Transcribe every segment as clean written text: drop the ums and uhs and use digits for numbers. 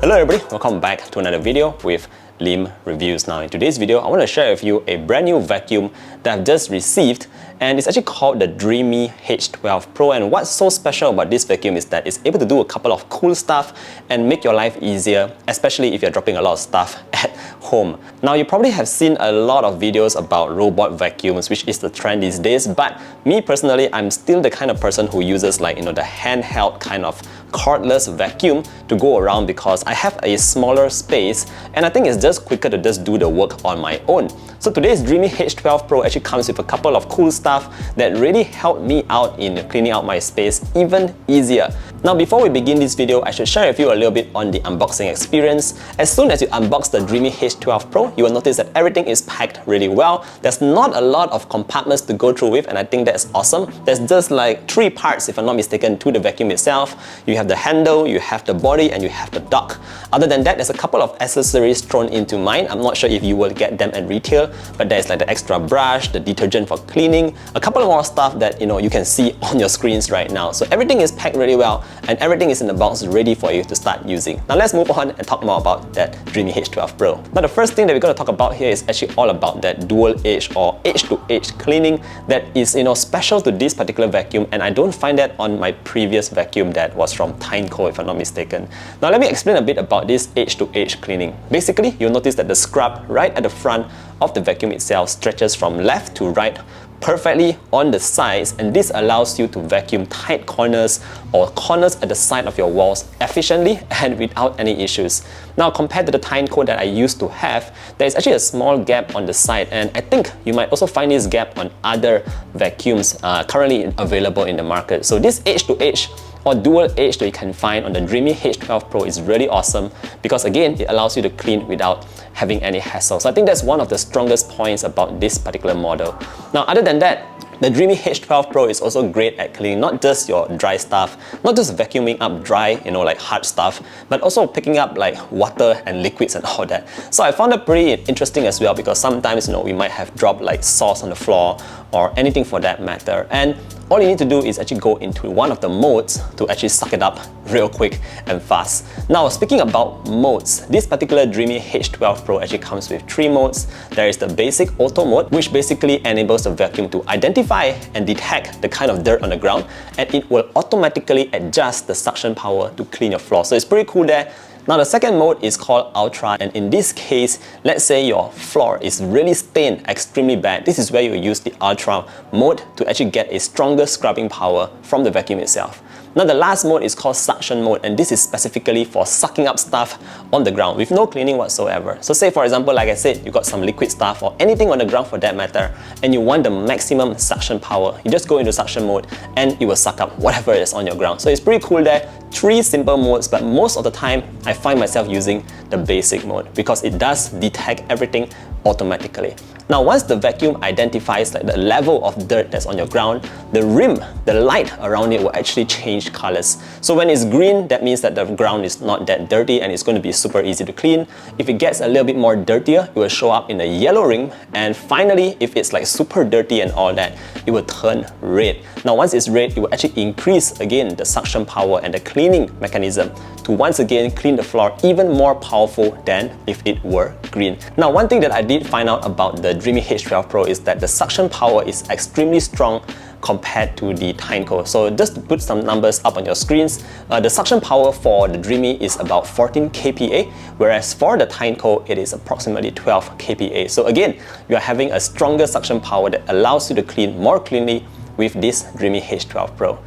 Hello everybody, welcome back to another video with Dreame Reviews. Now in today's video, I want to share with you a brand new vacuum that I've just received, and it's actually called the Dreame H12 Pro. And what's so special about this vacuum is that it's able to do a couple of cool stuff and make your life easier, especially if you're dropping a lot of stuff at home. Now you probably have seen a lot of videos about robot vacuums, which is the trend these days, but me personally, I'm still the kind of person who uses the handheld kind of cordless vacuum to go around because I have a smaller space and I think it's just quicker to just do the work on my own. So today's Dreame H12 Pro actually comes with a couple of cool stuff that really helped me out in cleaning out my space even easier. Now before we begin this video, I should share with you a little bit on the unboxing experience. As soon as you unbox the Dreame H12 Pro, you will notice that everything is packed really well. There's not a lot of compartments to go through with, and I think that's awesome. There's just like 3 parts, if I'm not mistaken, to the vacuum itself. You have the handle, you have the body, and you have the dock. Other than that, there's a couple of accessories thrown into mine. I'm not sure if you will get them at retail, but there's like the extra brush, the detergent for cleaning, a couple more stuff that you can see on your screens right now. So everything is packed really well and everything is in the box ready for you to start using. Now let's move on and talk more about that Dreame H12 Pro. Now the first thing that we're going to talk about here is actually all about that dual edge or edge-to-edge cleaning that is special to this particular vacuum, and I don't find that on my previous vacuum that was from Tyneco, if I'm not mistaken. Now let me explain a bit about this edge-to-edge cleaning. Basically, you'll notice that the scrub right at the front of the vacuum itself stretches from left to right perfectly on the sides, and this allows you to vacuum tight corners or corners at the side of your walls efficiently and without any issues. Now compared to the Tyneco that I used to have, there is actually a small gap on the side, and I think you might also find this gap on other vacuums currently available in the market. So this edge-to-edge or dual edge that you can find on the Dreame H12 Pro is really awesome because again, it allows you to clean without having any hassle. So I think that's one of the strongest points about this particular model. Now other than that, the Dreame H12 Pro is also great at cleaning not just your dry stuff, not just vacuuming up dry, like hard stuff, but also picking up like water and liquids and all that. So I found it pretty interesting as well because sometimes we might have dropped like sauce on the floor or anything for that matter, and all you need to do is actually go into one of the modes to actually suck it up real quick and fast. Now speaking about modes, this particular Dreame H12 Pro actually comes with 3 modes. There is the basic auto mode, which basically enables the vacuum to identify and detect the kind of dirt on the ground, and it will automatically adjust the suction power to clean your floor. So it's pretty cool there. Now the second mode is called Ultra, and in this case, let's say your floor is really stained extremely bad. This is where you use the Ultra mode to actually get a stronger scrubbing power from the vacuum itself. Now the last mode is called Suction mode, and this is specifically for sucking up stuff on the ground with no cleaning whatsoever. So say for example, like I said, you got some liquid stuff or anything on the ground for that matter, and you want the maximum suction power, you just go into Suction mode and it will suck up whatever is on your ground. So it's pretty cool there. 3 simple modes, but most of the time I find myself using the basic mode because it does detect everything automatically. Now once the vacuum identifies like the level of dirt that's on your ground, the rim, the light around it will actually change colors. So when it's green, that means that the ground is not that dirty and it's going to be super easy to clean. If it gets a little bit more dirtier, it will show up in a yellow ring, and finally if it's like super dirty and all that, it will turn red. Now once it's red, it will actually increase again the suction power and the cleaning mechanism to once again clean the floor even more powerful than if it were green. Now one thing that I did find out about the Dreame H12 Pro is that the suction power is extremely strong compared to the Tyneco. So just to put some numbers up on your screens, the suction power for the Dreame is about 14 kPa, whereas for the Tyneco it is approximately 12 kPa. So again, you are having a stronger suction power that allows you to clean more cleanly with this Dreame H12 Pro.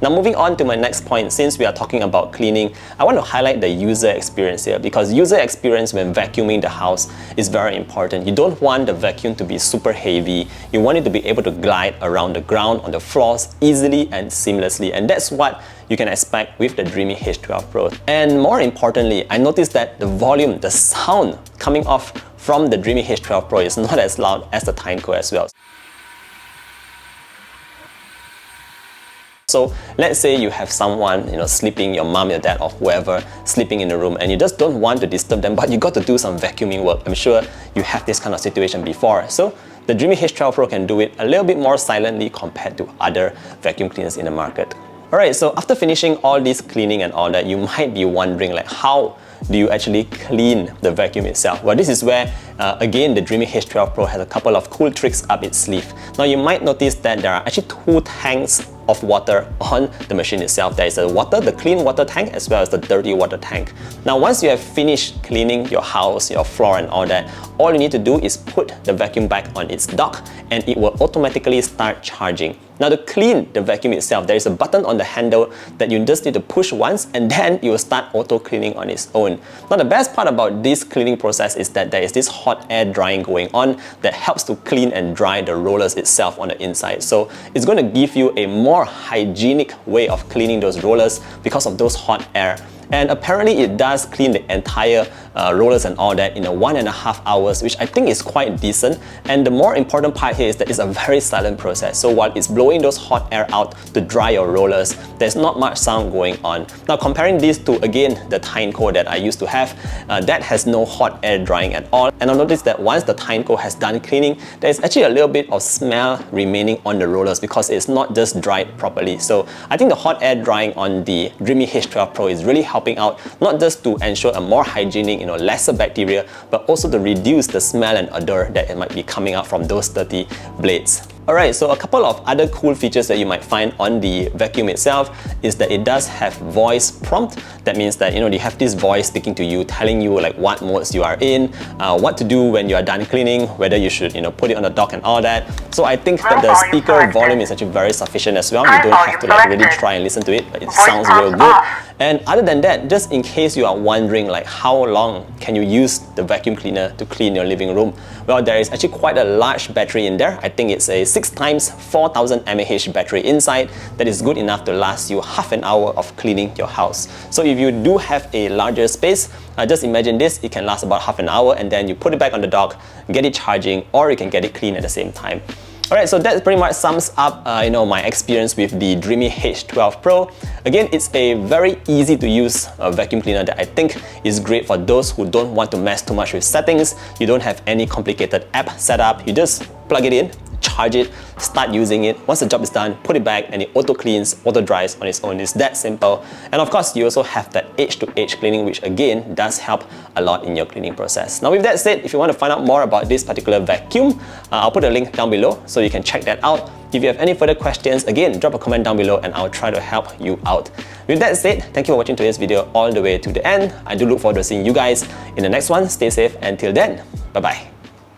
Now moving on to my next point, since we are talking about cleaning, I want to highlight the user experience here because user experience when vacuuming the house is very important. You don't want the vacuum to be super heavy. You want it to be able to glide around the ground, on the floors easily and seamlessly, and that's what you can expect with the Dreame H12 Pro. And more importantly, I noticed that the volume, the sound coming off from the Dreame H12 Pro is not as loud as the Tyneco as well. So let's say you have someone, sleeping, your mom, your dad, or whoever, sleeping in the room, and you just don't want to disturb them, but you got to do some vacuuming work. I'm sure you have this kind of situation before. So the Dreame H12 Pro can do it a little bit more silently compared to other vacuum cleaners in the market. Alright, so after finishing all this cleaning and all that, you might be wondering like how do you actually clean the vacuum itself? Well, this is where again the Dreame H12 Pro has a couple of cool tricks up its sleeve. Now you might notice that there are actually 2 tanks of water on the machine itself. There is the clean water tank, as well as the dirty water tank. Now once you have finished cleaning your house, your floor and all that, all you need to do is put the vacuum back on its dock and it will automatically start charging. Now to clean the vacuum itself, there is a button on the handle that you just need to push once and then it will start auto cleaning on its own. Now the best part about this cleaning process is that there is this hot air drying going on that helps to clean and dry the rollers itself on the inside. So it's going to give you a more hygienic way of cleaning those rollers because of those hot air. And apparently it does clean the entire rollers and all that in 1.5 hours, which I think is quite decent. And the more important part here is that it's a very silent process. So while it's blowing those hot air out to dry your rollers, there's not much sound going on. Now comparing this to, again, the Tyneco that I used to have, that has no hot air drying at all. And I noticed that once the Tyneco has done cleaning, there's actually a little bit of smell remaining on the rollers because it's not just dried properly. So I think the hot air drying on the Dreame H12 Pro is really helping out, not just to ensure a more hygienic, lesser bacteria, but also to reduce the smell and odor that might be coming out from those dirty blades. Alright, so a couple of other cool features that you might find on the vacuum itself is that it does have voice prompt. That means that you have this voice speaking to you, telling you like what modes you are in, what to do when you are done cleaning, whether you should put it on the dock and all that. So I think that the speaker volume is actually very sufficient as well. You don't have to really try and listen to it, but it sounds real good. And other than that, just in case you are wondering like how long can you use the vacuum cleaner to clean your living room, well, there is actually quite a large battery in there. I think it's a 6x 4000 mAh battery inside that is good enough to last you half an hour of cleaning your house. So if you do have a larger space, just imagine this, it can last about half an hour and then you put it back on the dock, get it charging, or you can get it clean at the same time. Alright, so that pretty much sums up my experience with the Dreame H12 Pro. Again, it's a very easy to use vacuum cleaner that I think is great for those who don't want to mess too much with settings. You don't have any complicated app setup. You just plug it in, charge it, start using it. Once the job is done, put it back and it auto cleans, auto dries on its own. It's that simple. And of course, you also have that edge-to-edge cleaning, which again does help a lot in your cleaning process. Now with that said, if you want to find out more about this particular vacuum, I'll put a link down below so you can check that out. If you have any further questions, again, drop a comment down below and I'll try to help you out. With that said, thank you for watching today's video all the way to the end. I do look forward to seeing you guys in the next one. Stay safe until then. Bye-bye.